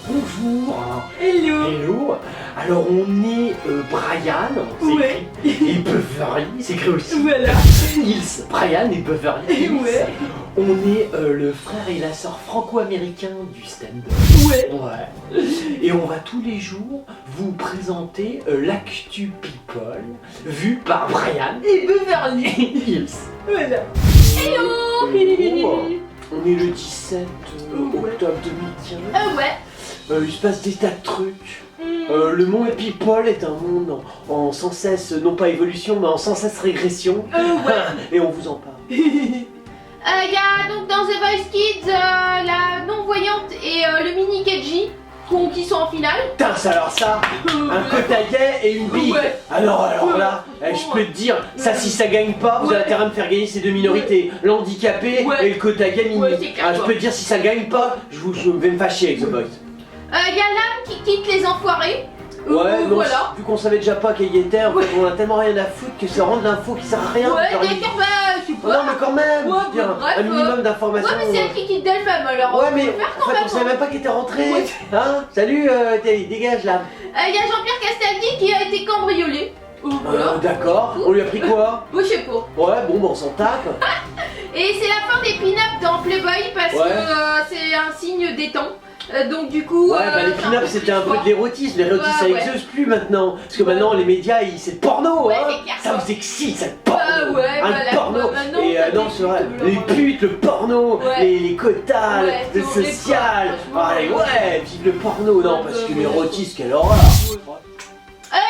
Bonjour. Hello. Hello. Alors on est Brian, c'est Ouais. écrit, et Beverly, c'est écrit aussi. Voilà. Nils, Brian et Beverly. Hills. Ouais. On est le frère et la sœur franco-américain du stand-up. Ouais. Ouais. Et on va tous les jours vous présenter l'actu people vu par Brian Et Beverly. Hills. Voilà. Hello. On est le 17 Ouais. octobre 2015. Ouais. Il se passe des tas de trucs. Le monde people est un monde en sans cesse, non pas évolution, mais en sans cesse régression. Ouais. Et on vous en parle. Il y a donc dans The Voice Kids la non-voyante et le mini Keji qui sont en finale. Putain, alors ça, un cotaguet et une bille. Ouais. Alors là, je peux te dire, ça si ça gagne pas, vous avez intérêt à me faire gagner ces deux minorités, l'handicapé Ouais. et le cotaguet mini. Ouais, c'est clair, Je quoi. peux te dire, si ça gagne pas, je vais me fâcher avec The Boys. Il y a l'âme qui quitte les enfoirés. Ouais, non, Voilà. vu qu'on savait déjà pas qu'il y était, en fait, on a tellement rien à foutre que ça rend de l'info qui sert à rien. Ouais, Genre, d'accord, bah, je sais Oh pas. non, mais quand même, Ouais, je veux dire, bref, un minimum d'informations. Ouais, mais c'est elle qui quitte d'elle-même alors. Ouais, on mais peut faire en quand fait, même. on savait même pas qu'il était rentré. Ouais. Hein? Salut, dégage là. Il y a Jean-Pierre Castaldi qui a été cambriolé. Voilà. D'accord, on lui a pris quoi? Bon, je sais pas. Ouais, bon, on s'en tape. Et c'est la fin des pin-up dans Playboy parce Ouais. que c'est un signe des temps. Donc du coup. Ouais, bah les c'est pin-up peu c'était un peu triste, de l'érotisme. L'érotisme ça Ouais, ouais. existe plus maintenant. Parce que maintenant les médias, c'est le porno, Ouais, hein. c'est clair, Ça quoi. vous excite, ça le porno. Ah ouais, Hein, voilà, le porno. quoi. Maintenant, Et t'as non, des c'est vrai. putes, Les putes, le porno, Ouais. les quotas, Ouais, le c'est horrible, social. quoi, franchement. Allez, ouais, vive le porno. Non, parce que ouais, l'érotisme, quelle horreur.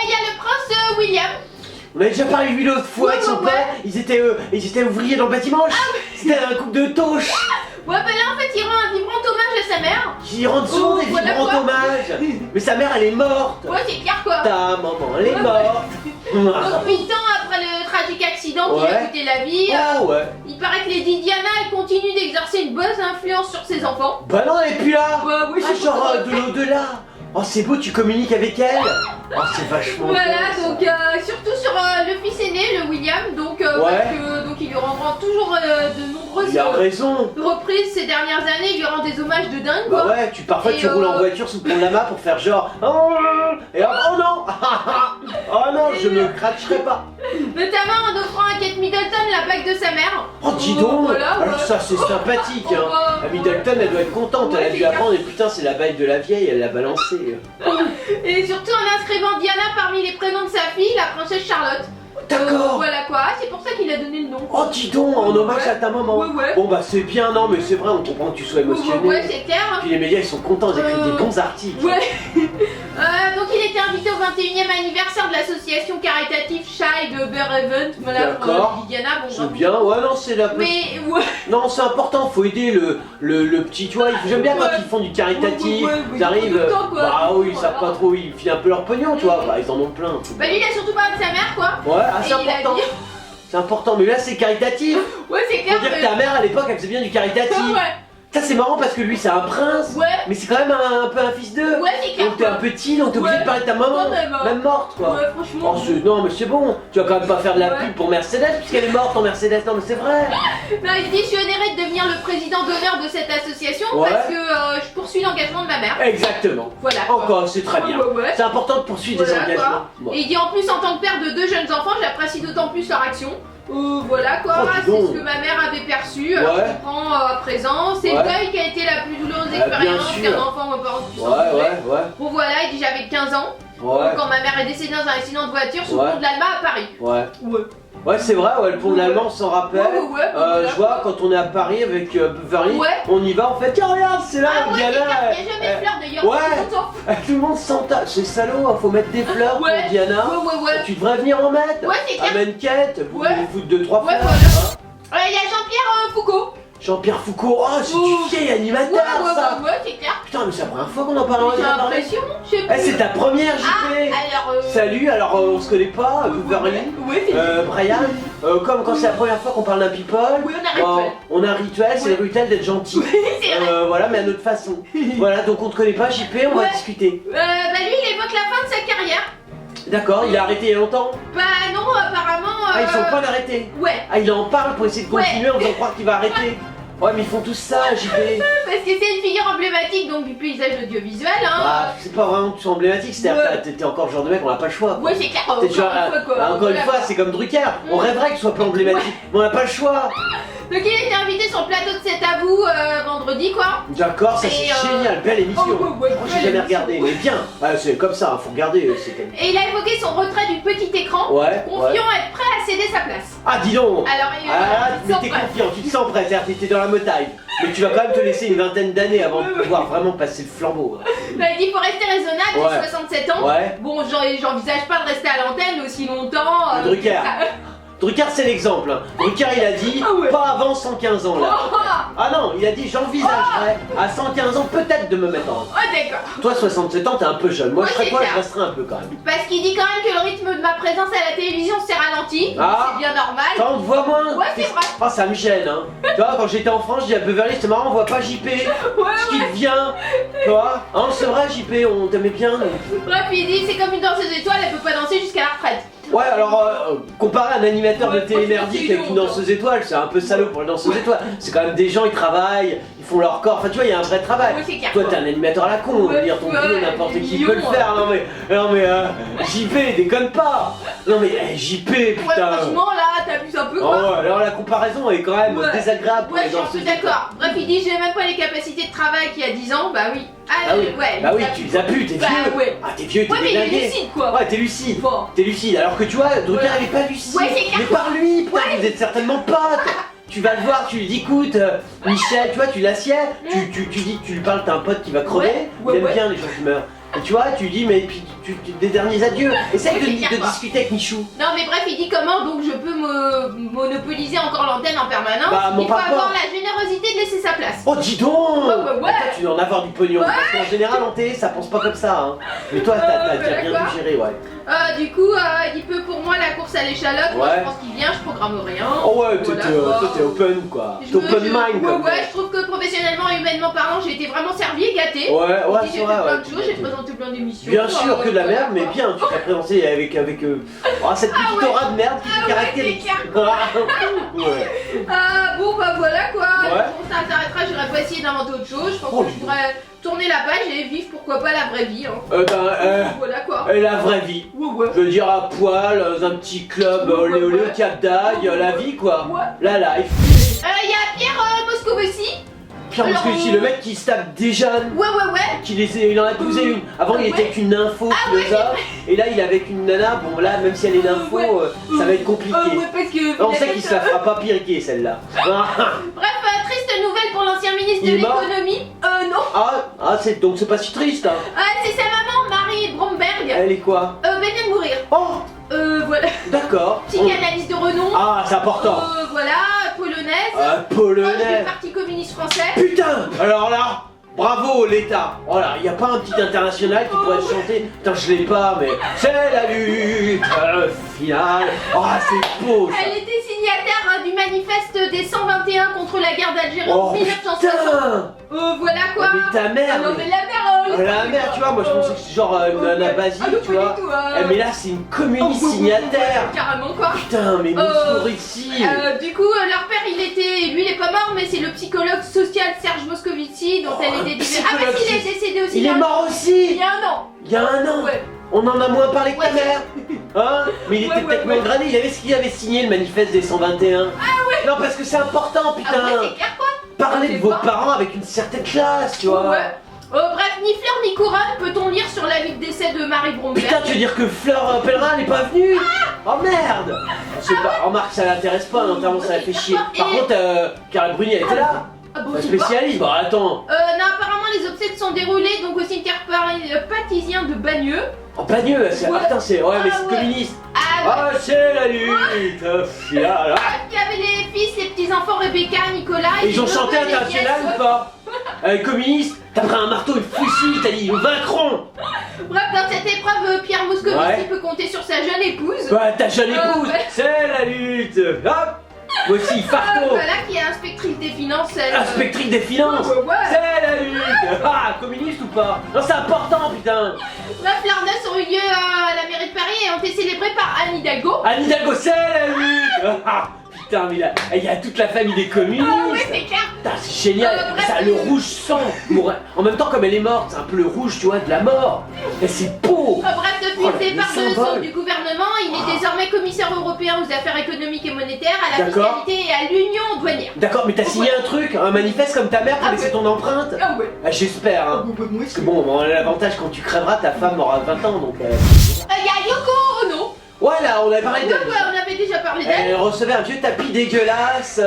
Il y a le prince William. On avait déjà parlé de lui l'autre fois Ouais, avec son ouais, père, ouais. ils étaient ouvriers dans le bâtiment. C'était un couple de toches. Ouais, bah là en fait il rend un vibrant hommage à sa mère. Qui rendent souvent des voilà vibrants quoi. hommages. Mais sa mère elle est morte. Ouais, c'est clair quoi. Ta maman elle est Ouais, morte. Donc 8 ans après le tragique accident qui lui a Ouais. coûté la vie, Oh ouais. il paraît que Lady Diana elle continue d'exercer une bonne influence sur ses enfants. Bah non elle est plus là. Bah oui, Ah je sais genre pas. de l'au-delà. Oh c'est beau tu communiques avec elle. Oh c'est vachement Voilà, bien, donc ça. surtout sur le fils aîné, le William, donc, Ouais. parce que, donc il lui rendra toujours de nombreuses Il a raison. reprises ces dernières années, il lui rend des hommages de dingue Bah quoi. ouais, parfois Et tu roules en voiture sous le pont de la main pour faire genre oh, et oh non. Oh non, je me cracherai pas. Notamment en offrant à Kate Middleton la bague de sa mère. Oh dis donc. Voilà, Alors ouais. ça c'est sympathique hein. bah, La Middleton elle doit être contente, Ouais, elle a c'est dû clair. apprendre et putain c'est la bague de la vieille, elle l'a balancée. Et surtout en inscrivant Diana parmi les prénoms de sa fille, la princesse Charlotte. D'accord. Voilà quoi, c'est pour ça qu'il a donné le nom. Oh dis donc, en hommage à ta maman. Ouais, ouais. Bon bah c'est bien, non mais c'est vrai, on comprend que tu sois émotionné. Ouais, c'est clair. Puis les médias ils sont contents, ils écrivent des bons articles. Ouais. Donc il était invité au 21e anniversaire de l'association caritative Child Bear Event. Voilà, pour D'accord. Lady Diana. Bon, C'est bref. bien, ouais non c'est la... Mais ouais. Non c'est important, faut aider le petit, tu vois, j'aime bien quand Ouais. ils font du caritatif, Ouais, ils arrivent, tout le temps, quoi. bah oui ils Voilà. savent pas trop, ils filent un peu leur pognon, tu vois, bah ils en ont plein. Bah lui il a surtout parlé de sa mère quoi. Ouais, ah, c'est Et il a important, dit- c'est important, mais là c'est caritatif. Ouais, c'est clair. Faut dire que ta mère à l'époque elle faisait bien du caritatif. Ouais. Ça c'est marrant parce que lui c'est un prince, Ouais. mais c'est quand même un peu un fils d'eux. Ouais, c'est clair. Donc t'es un petit, donc t'es obligé Ouais. de parler de ta maman, Quand même, hein. même morte quoi. Ouais, franchement. Oh, non mais c'est bon, tu vas quand même pas faire de la Ouais. pub pour Mercedes puisqu'elle est morte en Mercedes, non mais c'est vrai. Non, il dit je suis honoré de devenir le président d'honneur de cette association Ouais. parce que je poursuis l'engagement de ma mère. Exactement. Voilà. quoi. Encore, c'est très bien. Ouais, ouais. C'est important de poursuivre des Voilà, engagements. quoi. Bon. Et il dit en plus en tant que père de 2 jeunes enfants, j'apprécie d'autant plus leur action. Voilà quoi, Oh, dis c'est donc. ce que ma mère avait perçu, alors Ouais. je comprends à présent. C'est Ouais. le deuil qui a été la plus douloureuse Ah, bien expérience sûr. qu'un enfant ou un parent puisse Ouais, rencontrer. ouais, Bon voilà, il dit j'avais 15 ans, ouais. quand ma mère est décédée dans un accident de voiture sous Ouais. le pont de l'Alma à Paris. Ouais. Ouais. Ouais, c'est vrai, ouais, le pont de Ouais. l'Allemand, on s'en rappelle. Ouais, voilà. Je vois, quand on est à Paris avec Beverly, Ouais. on y va, en fait, tiens, regarde, c'est là, Ah ouais, c'est Diana. clair, il n'y a jamais de fleurs d'ailleurs. ouais. tout le temps. Tout le monde s'entasse, c'est salaud, hein, faut mettre des fleurs Ouais. pour Diana. Ouais. Tu devrais venir en mettre. Ouais, c'est clair. Amène Kate, vous Ouais. vous foutre 2-3 Ouais, fleurs. voilà. hein. Il y a Jean-Pierre Foucault. Jean-Pierre Foucault, oh, c'est Oh. du vieil animateur ça. Ouais, c'est clair. Putain, mais c'est la première fois qu'on en parle en J'ai radio. l'impression, je sais Eh, plus. c'est ta première JP. Ah, alors. Salut, alors on se connaît pas, Beverly, Ouais, c'est Brian, comme quand c'est la première fois qu'on parle d'un people, Oui, on a un rituel. on a un rituel, c'est Ouais. le rituel d'être gentil. c'est vrai. Voilà, mais à notre façon. Voilà, donc on te connaît pas, JP, on va Ouais. discuter. Bah lui, il évoque la fin de sa carrière. D'accord, il a arrêté il y a longtemps. Bah non, apparemment. Ah, ils sont pas d'arrêter. Ouais. Ah, il en parle pour essayer de Ouais. continuer en faisant croire qu'il va arrêter. Ouais, mais ils font tous ça, JP. Parce que c'est une figure emblématique donc du paysage audiovisuel, hein. Ah, c'est pas vraiment tous emblématique, c'est-à-dire que t'es encore le genre de mec, on n'a pas le choix. Quoi. Ouais, c'est clair. T'es genre, encore une fois, c'est comme Drucker. On rêverait qu'il soit pas emblématique, mais on n'a pas le choix. Donc il était invité sur le plateau de C'est à vous vendredi quoi. D'accord, ça c'est Et, génial, belle émission. ouais, Oh, j'ai jamais regardé, mais bien. Ah, c'est comme ça, faut regarder. Et il a évoqué son retrait du petit écran, Ouais. confiant être prêt à céder sa place. Ah, dis donc. Alors, Mais t'es confiant, tu te sens prêt, c'est-à-dire t'es dans la motaille. Mais tu vas quand même te laisser une vingtaine d'années avant de pouvoir vraiment passer le flambeau. Il a dit faut rester raisonnable, Ouais. j'ai 67 ans. Ouais. Bon, j'envisage pas de rester à l'antenne aussi longtemps. Le Drucker. Drucker, c'est l'exemple. Hein. Drucker, il a dit pas avant 115 ans là. Ah non, il a dit j'envisagerais à 115 ans peut-être de me mettre en. Oh d'accord. Toi, 67 ans, t'es un peu jeune. Moi, Ouais, je serais c'est quoi? clair. Je resterais un peu quand même. Parce qu'il dit quand même que le rythme de ma présence à la télévision s'est ralenti. Ah. C'est bien normal. Ça, on te voit moins. Ouais, c'est vrai. Oh, ça me gêne, hein. Tu vois, quand j'étais en France, je dis à Beverly, c'est marrant, on voit pas JP. Ce qui devient. Tu vois? Hein, c'est vrai, JP, on t'aimait bien. nous. Bref, il dit c'est comme une danseuse étoile, elle peut pas danser jusqu'à la retraite. Ouais, alors, comparé à un animateur de Ouais, télé franchement, merdique c'est avec une long, danseuse étoile, c'est un peu salaud pour les danseuses étoiles. C'est quand même des gens, ils travaillent, ils font leur corps. Enfin, tu vois, il y a un vrai travail. Ouais, c'est clair. Toi, t'es un animateur à la con, on veut dire ton boulot, n'importe qui peut le faire. Non, mais, JP, déconne pas. Non, mais, JP, Ouais, putain. franchement là, t'abuses un peu Oh, quoi. ouais, alors la comparaison est quand même Ouais. désagréable pour Ouais, les je suis un danseuses peu d'accord. Bref, il dit j'ai même pas les capacités de travail qu'il y a 10 ans, bah oui. Ah oui, ouais. bah oui, il a- tu les as pu, t'es Bah, vieux. ouais. Ah, t'es vieux, t'es Ouais, mais il est déglingué. lucide quoi. Ouais, t'es lucide. Bon. T'es lucide, alors que tu vois, Drucker Ouais. il est pas lucide. Ouais, c'est clair. Mais par lui, putain, vous êtes certainement potes. Tu vas le voir, tu lui dis écoute, Michel, tu vois, tu l'assieds, tu dis que tu lui parles, t'as un pote qui va crever, Ouais, il aime ouais. bien les gens qui meurent. Et tu vois, tu lui dis, mais puis des derniers adieux. Essaye Ouais, c'est clair, de quoi. discuter avec Michou. Non mais bref, il dit comment donc je peux me monopoliser encore l'antenne en permanence. Bah, mon il faut papa. avoir la générosité de laisser sa place. Oh, dis donc Ouais. Bah, toi, tu dois en avoir du pognon. Ouais. Parce qu'en général, en télé, ça pense pas comme ça. Hein. Mais toi, t'as bah, bien d'accord. dû gérer, ouais. Du coup, il peut pour moi la course à l'échalote. Moi Ouais. je pense qu'il vient, je programme rien. Oh ouais, Voilà, toi, quoi. t'es open, quoi. Je T'es me- open je- mind, Ouais, comme ouais, je trouve que professionnellement et humainement parlant, j'ai été vraiment servi et gâté. Ouais, ouais, J'ai c'est fait vrai, plein ouais. de choses, j'ai présenté plein d'émissions. Bien sûr que de la voilà, merde, mais quoi. bien, tu t'es présenté avec cette petite ouais. aura de merde qui te Ah ouais, caractérise. c'est clair. Ouais. Bon bah voilà quoi. Ouais. Bon, ça s'arrêtera, j'irai pas essayer d'inventer autre chose. Je pense Oh, que je voudrais tourner la page et vivre pourquoi pas la vraie vie. Hein. Voilà quoi. La vraie vie. Ouais, ouais. Je veux dire, à poil, dans un petit club, olé olé au Cap d'Aille, la vie quoi. Ouais. La life. Il y a Pierre Moscovici. Pierre Alors, Moscovici, le mec qui se tape des jeunes. Ouais, ouais, ouais. Il en a épousé une. Avant, il était avec une nympho philosophe. Et là, il est avec une nana. Bon, là, même si elle est nympho, Ouais. ça va être compliqué. Ouais, parce que. On sait qu'il se la fera pas piriquer celle-là. Bref, triste nouvelle pour l'ancien ministre de Il est mort l'économie. Non. Donc c'est pas si triste. Hein. C'est sa maman, Marie Bromberg. Elle est quoi? Elle vient de mourir. Oh, Voilà. d'accord. Psychanalyste de renom. Ah, c'est important. Voilà, polonaise. Proche du Polonais. Parti communiste français. Putain, alors là, bravo l'État. Voilà, y a pas un petit international qui pourrait chanter. Putain, je l'ai pas, mais c'est la lutte finale. Ah, c'est beau ça. Elle était signataire du manifeste des 121 contre la guerre d'Algérie en Oh 1960. putain. Voilà quoi. Mais ta mère. Non mais la mère. La mère, tu vois, moi je pensais que c'était genre une nana basique, tu vois. Mais là, c'est une communiste signataire. Carrément quoi. Putain, mais Moscovici. Du coup, leur père, lui, il est pas mort, mais c'est le psychologue social Serge Moscovici, dont elle était décédée. Ah, bah si, il est décédé aussi. Il est mort Il aussi. y a un an. Il y a un an. Ouais. On en a moins parlé que ta Ouais. mère. Hein? Mais il était Ouais, peut-être ouais, moins grané. Il avait ce qu'il avait signé le manifeste des 121. Ah ouais. Non, parce que c'est important, putain. Ah ouais, c'est clair quoi. Parlez de c'est vos pas- parents avec une certaine classe, tu vois. Ouais. Bref, ni fleur ni couronne peut-on lire sur la vie de décès de Marie Bromberg. Putain, tu veux dire que Fleur Pellerin n'est pas venue? Oh merde. C'est pas... Remarque, ça l'intéresse pas, notamment ça la fait chier. Par Et- contre, Carla Bruni, elle était là. Ah bon, La c'est pas. spécialiste, bah attends. Non, apparemment les obsèques sont déroulées donc au cimetière patisien de Bagneux. Oh, Bagneux, c'est... Ouais. Ah, putain, c'est... Ouais, mais Ah, c'est ouais. communiste. Ah ouais. Ah, c'est la lutte finale. Il y avait les fils, les petits-enfants Rebecca, Nicolas. Et ils ont les chanté neveux et les international nièces. ou pas? Communiste, t'as pris un marteau, une fusille, t'as dit ils nous vaincront. Bref, dans cette épreuve, Pierre Moscovici Ouais. peut compter sur sa jeune épouse. Bah ta jeune épouse, ouais. c'est la lutte. Hop. Moi aussi, Farto. Voilà, qui est inspectrice des finances. Elle, Inspectrice des finances. ouais. C'est la lutte. Ah, communiste ou pas? Non, c'est important, putain. Bref, leurs noces ont eu lieu à la mairie de Paris et ont été célébrées par Anne Hidalgo. Anne Hidalgo, c'est la lutte. Ah, putain, mais il y a toute la famille des communistes. Ah ouais, c'est clair. Putain, c'est génial. bref. Ça, le rouge sang. En même temps, comme elle est morte, c'est un peu le rouge, tu vois, de la mort. Et c'est beau. Bref, depuis Oh, le départ le symbole. du gouvernement, il est désormais commissaire européen aux affaires économiques et monétaires, à la D'accord. fiscalité et à l'union douanière. D'accord, mais t'as signé un truc, un manifeste comme ta mère pour Ah laisser ouais. ton empreinte. Ah ouais. Ah, j'espère, hein. Moi Parce que bon, l'avantage quand tu crèveras, ta femme aura 20 ans, donc... Il y a Yoko Ono. Voilà, on avait parlé Ouais, d'elle. on avait déjà parlé d'elle. Elle recevait un vieux tapis dégueulasse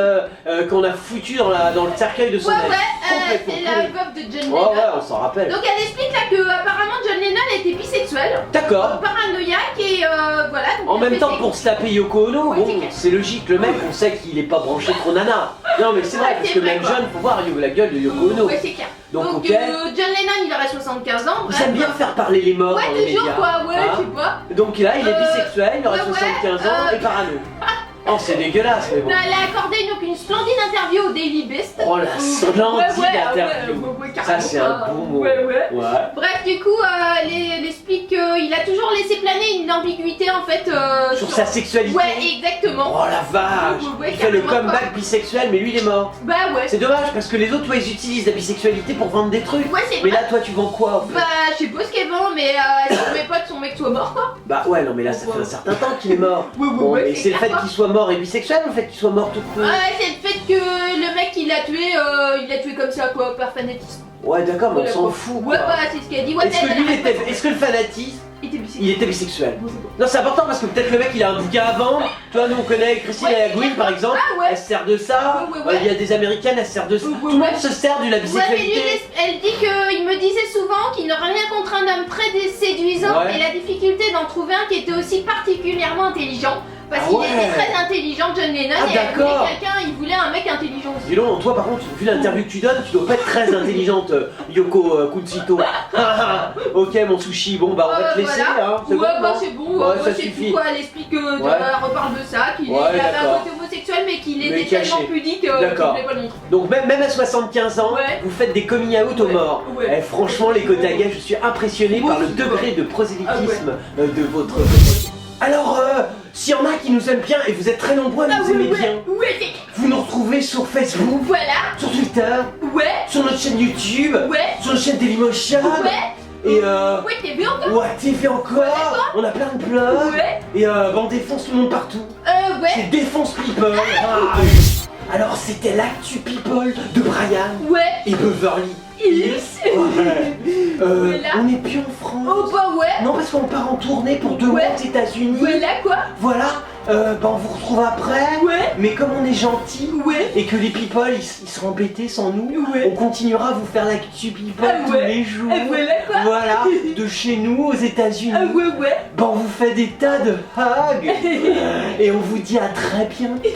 qu'on a foutu dans le cercueil de son Ouais, ex. ouais, Complètement c'est la pourri. veuve de John Ouais, Lennon. ouais, on s'en rappelle. Donc elle explique là que apparemment John Lennon était bisexuel, D'accord. paranoïaque et voilà. Donc En il même fait temps, ses- pour se taper Yoko Ono, Ouais, bon, c'est clair. c'est logique, le mec, on sait qu'il est pas branché trop nana. Non, mais c'est vrai, Ouais, parce c'est que vrai, même quoi. jeune, faut voir la gueule de Yoko Ono. Ouais, c'est clair. Donc, ok. John Lennon il aurait 75 ans. Ils bref. aiment bien faire parler les morts dans Ouais, les toujours médias. quoi, ouais, hein. je sais pas. Donc là, il est bisexuel, il aurait ouais, 75 ans ouais, et parano. Oh, c'est dégueulasse, mais bon. Elle a accordé donc une splendide interview au Daily Beast. Oh, la splendide interview. ouais, Ça, carrément, c'est un quoi. bon mot. Ouais, ouais. Ouais. Bref, du coup, elle explique qu'il a toujours laissé planer une ambiguïté en fait. Sur sa sexualité. Ouais, exactement. Oh la vache. Ouais, Il fait le carrément, comeback bisexuel, mais lui, il est mort. Bah ouais. C'est dommage, parce que les autres, toi, ils utilisent la bisexualité pour vendre des trucs. Ouais, c'est Mais vrai. là, toi, tu vends quoi, en fait? Bah, je sais pas ce qu'elle vend, mais si on met pas que son mec soit mort, quoi. Bah ouais, non, mais là, ça fait un certain temps qu'il est mort. Ouais, Bon, mais c'est le fait clair, qu'il soit mort et bisexuel ou le fait qu'il soit mort tout court? Ouais, c'est le fait que le mec il l'a tué comme ça, quoi, par fanatisme. Ouais, d'accord, mais on Voilà, s'en quoi. fout. Ouais, quoi. bah, c'est ce qu'elle dit. Ouais, Est-ce que elle- lui, elle- est-ce que le fanatisme, il était bisexuel. il était bisexuel? Bon, c'est bon. Non, c'est important parce que peut-être le mec il a un bouquin à vendre. Tu vois, nous on connaît Christine Ouais, Laguine par exemple. Ah ouais. Elle se sert de ça. Ouais. Il y a des américaines, elles se servent de ça. Ouais, Tout le monde ouais. se sert de la Ouais, mais lui, bisexualité. elle dit qu'il me disait souvent qu'il n'aurait rien contre un homme très séduisant Ouais. et la difficulté d'en trouver un qui était aussi particulièrement intelligent. Parce Ah qu'il ouais. était très intelligent, John Lennon, Ah, et elle voulait d'accord. il voulait un mec intelligent aussi. Dis donc, toi par contre, vu l'interview que tu donnes, tu dois pas être très intelligente, Yoko Kutsuto. Ok, mon sushi, bon bah on va te laisser, voilà. hein. C'est Ouais, bon, bah non c'est bon, Ouais, ouais, ça c'est suffit. tout quoi. Elle explique que Ouais. elle reparle de ça, qu'il Ouais, avait un d'accord. côté homosexuel, mais qu'il Mais était caché. tellement pudique qu'il D'accord. voulait pas le montrer. Donc même à 75 ans, Ouais. vous faites des coming out aux Ouais. morts. Ouais. Eh, franchement les Kotaga, je suis impressionné Moi par le aussi, degré de prosélytisme Ah de votre... Alors, s'il y en a qui nous aiment bien, et vous êtes très nombreux à nous aimer bien, ouais, c'est... vous nous retrouvez sur Facebook, Voilà, sur Twitter, ouais, sur notre chaîne YouTube, ouais, sur notre chaîne Dailymotion, ouais, et ouais, t'es bien encore. ouais, TV encore, on a plein de blogs, Ouais, et bah, on défonce tout le monde partout. ouais, C'est Défonce People. Ah. Alors, c'était l'actu People de Brian ouais, et Beverly. Hills. Ouais. Voilà. On n'est plus en France. Oh bah ouais, Non, parce qu'on part en tournée pour 2 mois Ouais. aux États-Unis. voilà quoi, Voilà, bah on vous retrouve après. ouais, Mais comme on est gentil ouais, et que les people ils seront embêtés sans nous, ouais, on continuera à vous faire l'actu people Ah tous ouais. les jours. et voilà quoi, Voilà, de chez nous aux États-Unis. ah ouais, ouais, Bah on vous fait des tas de hugs et on vous dit à très bientôt.